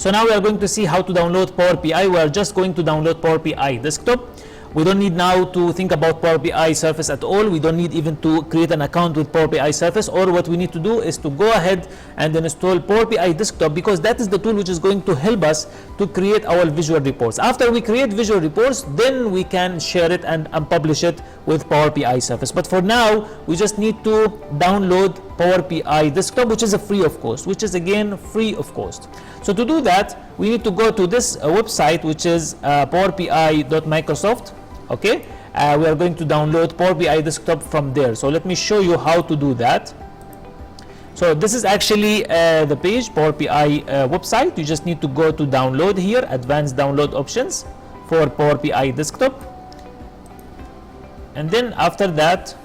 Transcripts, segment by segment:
So now we are going to see how to download Power BI. We are just going to download Power BI desktop. We don't need now to think about Power BI Surface at all. We don't need even to create an account with Power BI Surface. Or what we need to do is to go ahead and install Power BI Desktop, because that is the tool which is going to help us to create our visual reports. After we create visual reports, then we can share it and publish it with Power BI Surface. But for now, we just need to download Power BI Desktop, which is a free of cost, which is again free of cost. So to do that, we need to go to this website, which is powerbi.microsoft. Okay, we are going to download Power BI Desktop from there. So let me show you how to do that. So this is actually the page, Power BI website. You just need to go to download here, advanced download options for Power BI Desktop. And then after that,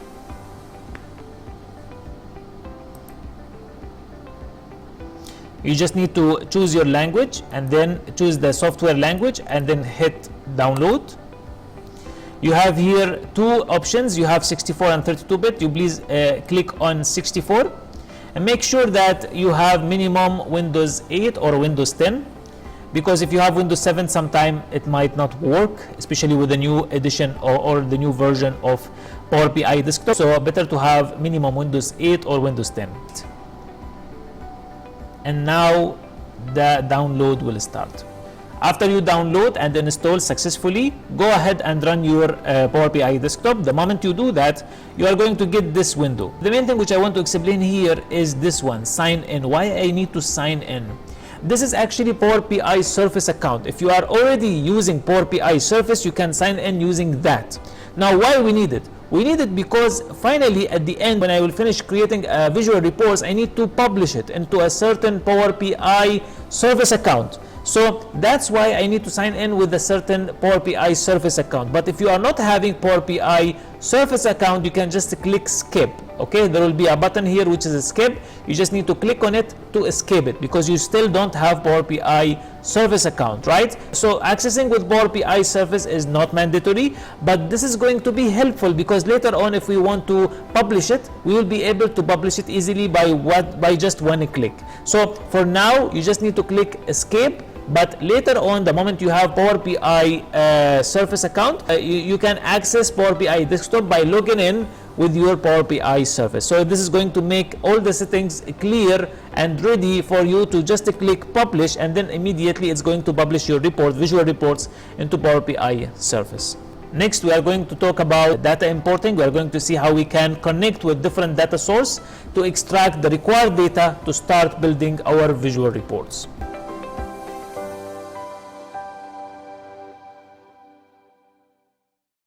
you just need to choose your language and then choose the software language and then hit download. You have here two options. You have 64 and 32-bit. You please click on 64 and make sure that you have minimum Windows 8 or Windows 10, because if you have Windows 7, sometime it might not work, especially with the new edition or the new version of Power BI Desktop. So better to have minimum Windows 8 or Windows 10. And now the download will start. After you download and install successfully, go ahead and run your Power BI Desktop. The moment you do that, you are going to get this window. The main thing which I want to explain here is this one, sign in. Why I need to sign in? This is actually Power BI Surface account. If you are already using Power BI Surface, you can sign in using that. Now, why we need it? We need it because finally at the end, when I will finish creating visual reports, I need to publish it into a certain Power BI Surface account. So that's why I need to sign in with a certain Power BI Surface account. But if you are not having Power BI Surface account, you can just click skip. Okay, there will be a button here which is escape. You just need to click on it to escape it, because you still don't have Power BI Surface account, right? So accessing with Power BI Surface is not mandatory, but this is going to be helpful, because later on, if we want to publish it, we will be able to publish it easily by just one click. So for now, you just need to click escape. But later on, the moment you have Power BI Surface account, you can access Power BI Desktop by logging in with your Power BI Surface. So this is going to make all the settings clear and ready for you to just click publish, and then immediately it's going to publish your report, visual reports, into Power BI Surface. Next, we are going to talk about data importing. We are going to see how we can connect with different data sources to extract the required data to start building our visual reports.